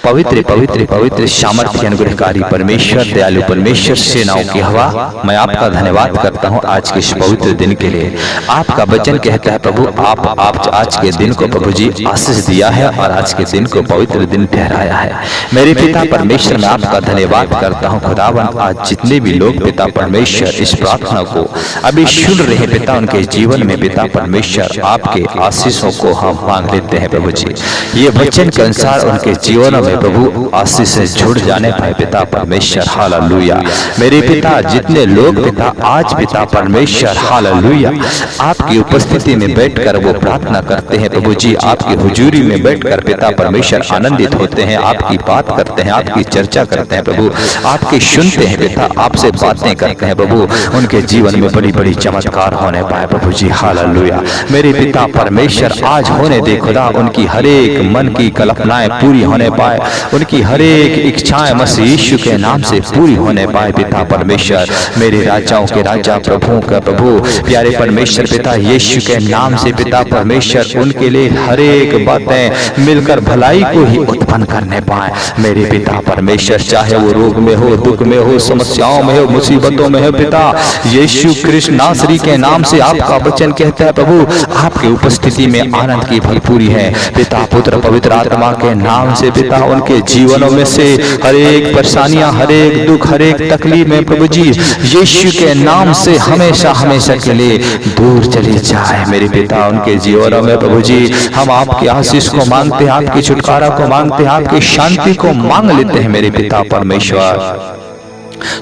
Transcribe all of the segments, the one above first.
पवित्र पवित्र पवित्र सामर्थ्य अनुग्रहकारी परमेश्वर, दयालु परमेश्वर, सेनाओं की हवा, मैं आपका धन्यवाद करता हूँ आज के इस पवित्र दिन के लिए। आपका वचन कहता है प्रभु, आप आज के दिन को प्रभु जी आशीष दिया है और आज के दिन को पवित्र दिन ठहराया है। मेरे पिता परमेश्वर, मैं आपका धन्यवाद करता हूँ खुदावन। आज जितने भी लोग पिता परमेश्वर इस प्रार्थना को अभी सुन रहे हैं पिता, उनके जीवन में पिता परमेश्वर आपके आशीषों को हम मांग लेते हैं प्रभु जी। ये वचन के अनुसार उनके जीवनों में प्रभु आशीष से जुड़ जाने पाए पिता परमेश्वर। हालेलुया। मेरे पिता जितने लोग पिता आज पिता परमेश्वर हालेलुया आपकी उपस्थिति में बैठकर वो प्रार्थना करते हैं प्रभु जी, आपकी हुजूरी में बैठकर पिता परमेश्वर आनंदित होते हैं, आपकी बात करते हैं, आपकी चर्चा करते हैं प्रभु, आपके सुनते हैं पिता, आपसे बातें करते हैं प्रभु, उनके जीवन में बड़ी बड़ी चमत्कार होने पाए प्रभु जी। हालेलुया। मेरे पिता परमेश्वर आज होने दे खुदा, उनकी हर एक मन की कल्पनाएं पूरी होने पाए, उनकी हर एक इच्छाएं मसीह यीशु के नाम से पूरी होने पाए पिता परमेश्वर। मेरे राजाओं के राजा, प्रभुओं का प्रभु, प्यारे परमेश्वर पिता यीशु के नाम से पिता परमेश्वर उनके लिए हर एक बातें मिलकर भलाई को ही उत्पन्न करने पाए मेरे पिता परमेश्वर। चाहे वो रोग में हो, दुख में हो, समस्याओं में हो, मुसीबतों में हो पिता यीशु कृष्ण नासरी के नाम से आपका वचन कहता है प्रभु, आपकी उपस्थिति में आनंद की भरपूरी है पिता पुत्र पवित्र आत्मा के नाम से पिता। उनके जीवनों में से हर एक परेशानियां, हर एक दुख, हर एक तकलीफ में प्रभु जी यीशु के नाम से हमेशा हमेशा के लिए दूर चली जाए मेरे पिता। उनके जीवनों में प्रभु जी हम आपके आशीष को मांगते हैं, आपकी छुटकारा को मांगते हैं, आपकी शांति को मांग लेते हैं मेरे पिता परमेश्वर।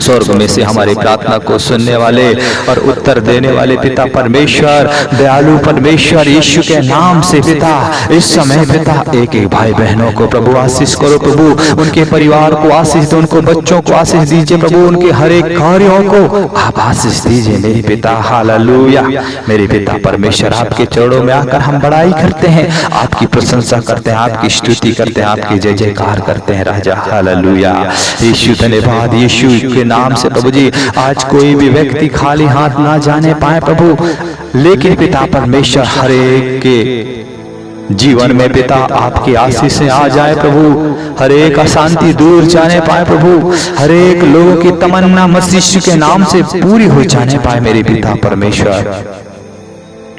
स्वर्ग में से हमारी प्रार्थना को सुनने वाले और उत्तर देने वाले पिता परमेश्वर, दयालु परमेश्वर यीशु के नाम से पिता इस समय पिता एक एक भाई बहनों को प्रभु आशीष करो प्रभु, उनके परिवार को आशीष दो, उनको बच्चों को आशीष दीजिए प्रभु, उनके हर एक कार्यों को आप आशीष दीजिए मेरे पिता। हालेलुया। मेरे पिता परमेश्वर आपके चरणों में आकर हम बड़ाई करते हैं, आपकी प्रशंसा करते हैं, आपकी स्तुति करते हैं, आपकी जय जयकार करते हैं राजा। हालेलुया। यीशु धन्यवाद यीशु के नाम से प्रभु जी आज कोई भी व्यक्ति खाली हाथ ना जाने पाए प्रभु, लेकिन पिता परमेश्वर हर एक के जीवन में पिता आपकी आशीष आ जाए प्रभु, हर एक अशांति दूर जाने पाए प्रभु, हर एक लोगों की तमन्ना मसीह के नाम से पूरी हो जाने पाए मेरे पिता परमेश्वर।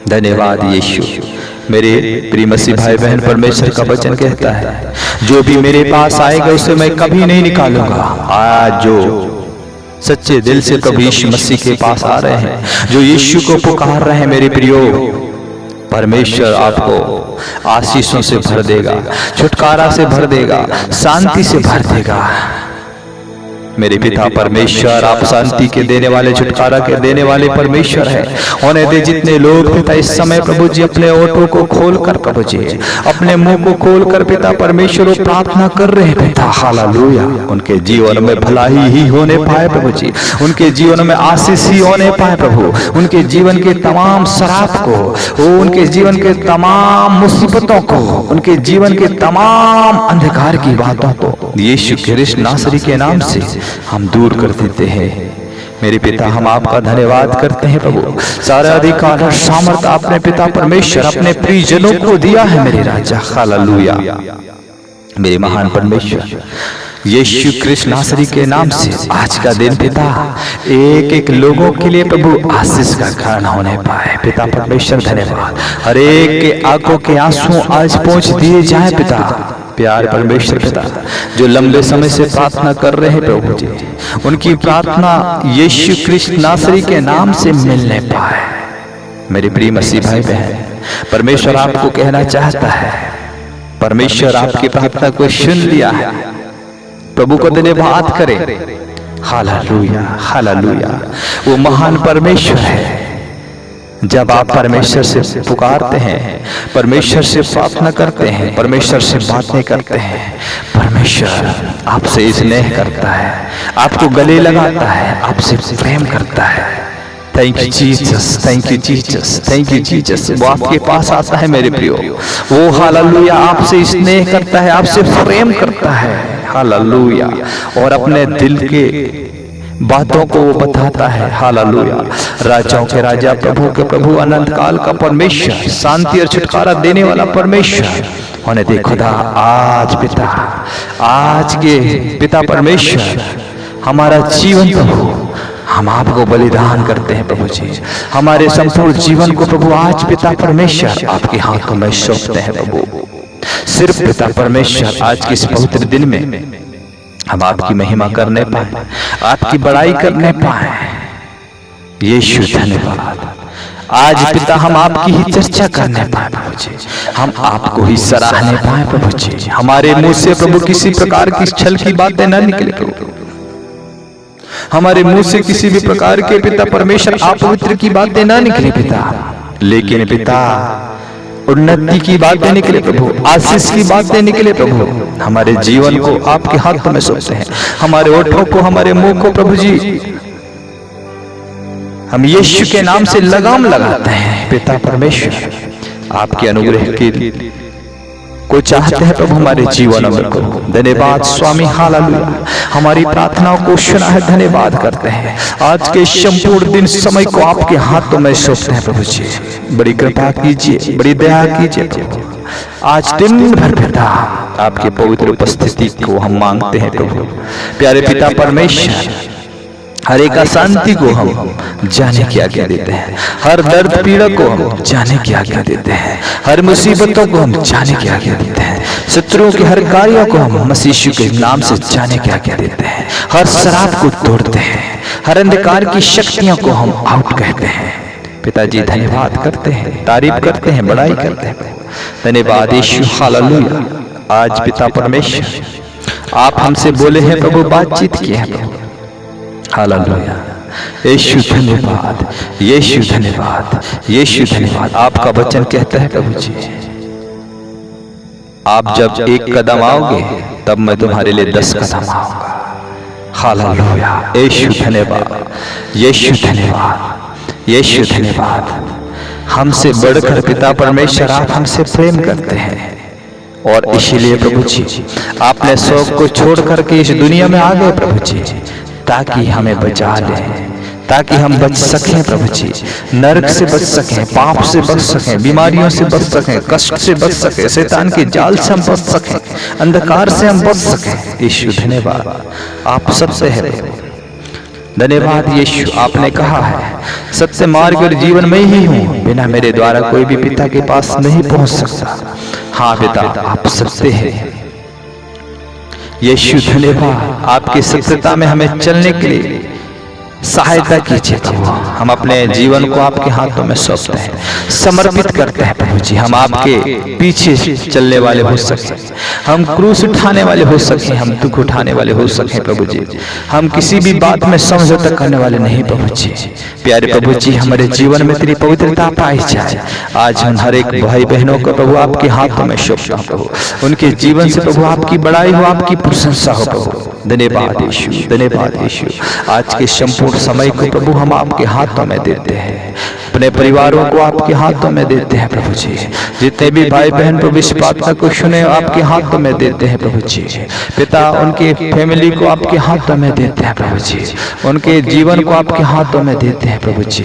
धन्यवाद यीशु। मेरे प्रिय मसीह भाई बहन, परमेश्वर का वचन कहता है जो भी मेरे पास आएगा उसे मैं कभी नहीं निकालूंगा। आज जो सच्चे दिल से प्रभु यीशु मसीह के पास आ रहे हैं, जो यीशु को पुकार रहे हैं मेरे प्रियो, परमेश्वर आपको आशीषों से भर देगा, छुटकारा से भर देगा, शांति से भर देगा मेरे पिता परमेश्वर। आप शांति के देने वाले, छुटकारा के देने वाले परमेश्वर है। होने दे जितने लोग पिता इस समय प्रभु जी अपने ओठों को खोलकर प्रभु जी अपने मुंह को खोलकर पिता परमेश्वर वो प्रार्थना कर रहे हैं पिता हालेलुया, उनके जीवन में भलाई ही होने पाए प्रभु जी, उनके जीवन में आशीष ही होने पाए प्रभु, उनके जीवन के तमाम शराब को, उनके जीवन के तमाम मुसीबतों को, उनके जीवन के तमाम अंधकार की बातों को यीशु कृष्ण नासरी के नाम से हम दूर कर देते हैं मेरे पिता। हम आपका धन्यवाद करते हैं प्रभु, सारा अधिकार और सामर्थ आपने पिता परमेश्वर अपने प्रियजनों को दिया है मेरे राजा। हालेलुया। मेरे महान परमेश्वर यीशु कृष्ण नासरी के नाम से आज का दिन पिता एक एक लोगों के लिए प्रभु आशीष का कारण होने पाए पिता परमेश्वर। धन्यवाद। हर एक के आंखों के आंसू आज पहुंच दिए जाए पिता प्यार परमेश्वर पिता, जो लंबे समय से प्रार्थना कर रहे हैं प्रभु जी, उनकी प्रार्थना यीशु कृष्ण नासरी के नाम से मिलने पाए मेरे प्रिय मसीह भाई बहन। परमेश्वर आपको कहना चाहता है, परमेश्वर आपकी प्रार्थना को सुन लिया है, प्रभु को धन्यवाद करें। Hallelujah hallelujah. वो महान परमेश्वर है। जब आप परमेश्वर से पुकारते हैं, परमेश्वर से प्रार्थना करते हैं, परमेश्वर से बातें करते हैं, परमेश्वर आपसे स्नेह करता है, आपको गले लगाता है, आपसे प्रेम करता है। Thank you Jesus, thank you Jesus, thank you Jesus. वो आपके पास आता है मेरे प्रियो, वो हालेलुया आपसे स्नेह करता है, आपसे प्रेम करता है। हालेलुया। और अपने दिल के बातों को वो बताता है। हालेलुया। राजाओं के राजा, प्रभु के प्रभु, अनंत काल का परमेश्वर, शांति और छुटकारा देने वाला परमेश्वर, होने दे खुदा। आज पिता, आज के पिता परमेश्वर हमारा जीवन प्रभु हम आपको बलिदान करते हैं प्रभु जी। हमारे संपूर्ण जीवन को प्रभु आज पिता परमेश्वर आपके हाथों में सौंपते हैं प्रभु। सिर्फ पिता परमेश्वर आज के इस पवित्र दिन में हम आपकी महिमा करने पाए, आपकी बड़ाई करने पाए। यीशु धन्यवाद। आज पिता हम आपकी ही चर्चा करने पाए प्रभु जी, हम आपको ही सराहने पाए प्रभु जी। हमारे मुंह से प्रभु किसी प्रकार की छल की बातें न निकले प्रभु, हमारे मुंह से किसी भी प्रकार के पिता परमेश्वर अपवित्र की बातें ना निकले पिता, लेकिन पिता उन्नति की बातें निकले प्रभु, आशीष की बातें निकले प्रभु। हमारे जीवन को आपके हाथों में सौंपते हैं, हमारे ओठों को, हमारे मुंह को प्रभु जी हम यीशु के नाम से लगाम लगाते हैं पिता परमेश्वर। आपके अनुग्रह के को चाहते हैं प्रभु हमारे जीवन में प्रभु। धन्यवाद स्वामी, हालेलुया। हमारी प्रार्थनाओं को सुना है, धन्यवाद करते हैं। आज के संपूर्ण दिन समय को आपके हाथों में सौंपते हैं प्रभु जी। बड़ी कृपा कीजिए, बड़ी दया कीजिए प्रभु। आज दिन भर पिता आपके पवित्र उपस्थिति को हम मांगते हैं प्रभु। प्यारे पिता परमेश्वर, हर एक अशांति को हम जाने की आज्ञा देते हैं, हर दर्द पीड़ा को हम जाने की आज्ञा देते हैं, हर मुसीबतों को हम जाने की आज्ञा देते हैं, शत्रुओं के हर कार्यों को हम मसीह यीशु के नाम से जाने की आज्ञा देते हैं, हर शराब को तोड़ते हैं, हर अंधकार की शक्तियों को हम आउट कहते हैं। पिताजी धन्यवाद करते हैं, तारीफ करते हैं, बड़ाई करते हैं। धन्यवाद यीशु, हालेलुया। आज पिता परमेश्वर आप हमसे बोले हैं प्रभु, बातचीत की है प्रभु, हालेलुया। यीशु धन्यवाद, यीशु धन्यवाद, यीशु धन्यवाद। आपका वचन कहता है प्रभु जी, आप जब एक कदम आओगे तब मैं तुम्हारे लिए 10 कदम आऊंगा। हालेलुया। यीशु धन्यवाद, यीशु धन्यवाद, यीशु धन्यवाद। हमसे बढ़कर पिता परमेश्वर आप हमसे प्रेम करते हैं, और इसीलिए प्रभु जी आपने शौक को छोड़ करके इस दुनिया में आ गए प्रभु जी, ताकि हमें बचा लें, ताकि हम बच सकें प्रभु जी, नरक से बच सकें, पाप से बच सकें, बीमारियों से बच सकें, कष्ट से बच सकें, शैतान के जाल से हम बच सकें, अंधकार से हम बच सकें। यीशु धन्यवाद, आप सत्य है। धन्यवाद यीशु, आपने कहा है सत्य, मार्ग और जीवन में ही हूँ, बिना मेरे द्वारा कोई भी पिता के पास नहीं पहुंच सकता। हाँ पिता, आप सत्य है। यीशु धन्यवाद, आपकी सत्यता में हमें चलने के लिए सहायता कीजिए प्रभु। हम अपने जीवन को आपके हाथों में सौंपते हैं, समर्पित करते हैं प्रभु जी। हम आपके पीछे चलने वाले हो सके, हम क्रूस उठाने वाले हो सके, हम दुख उठाने वाले हो सके प्रभु जी। हम किसी भी बात में समझौता करने वाले नहीं प्रभु जी। प्यारे प्रभु जी, हमारे जीवन में तेरी पवित्रता पाई जाए। आज हम हर एक भाई बहनों को प्रभु आपके हाथों में सौंपता हूं प्रभु, उनके जीवन से प्रभु आपकी बड़ाई हो, आपकी प्रशंसा हो प्रभु। धन्यवाद यीशु, धन्यवाद यीशु। आज के संपूर्ण समय को प्रभु हम आपके हाथों में देते हैं, अपने परिवारों को आपके हाथों में देते हैं प्रभु जी। जितने भी भाई बहन प्रभु इस प्रार्थना को सुने आपके हाथों में देते हैं प्रभु जी। पिता, उनके फैमिली को आपके हाथों में देते हैं प्रभु जी, उनके जीवन को आपके हाथों में देते हैं प्रभु जी।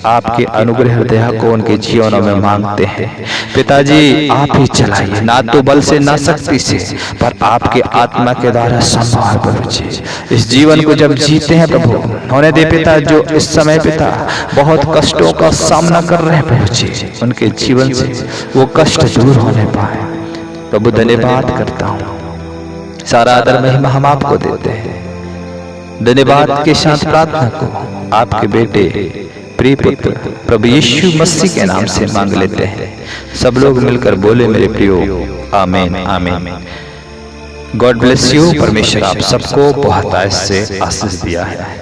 आपके अनुग्रह दया को उनके जीवनों में मांगते हैं पिताजी। आप ही चलाइए, ना तो बल से ना शक्ति से, पर आपके आत्मा के द्वारा संभव है प्रभु जी। इस जीवन को जब जीते हैं प्रभु, होने दे पिता जो इस समय पिता बहुत कष्टों का सामना कर रहे हैं प्रभु जी, उनके जीवन से वो कष्ट दूर होने पाए प्रभु। धन्यवाद करता हूँ, सारा आदर महिमा हम आपको देते हैं। धन्यवाद के साथ प्रार्थना को आपके बेटे प्रिय पुत्र प्रभु यीशु मसीह के नाम से मांग लेते हैं। सब लोग मिलकर बोले मेरे प्रियो, आमीन आमीन। God bless you. परमेश्वर आप सबको बहुत से आशीष दिया है।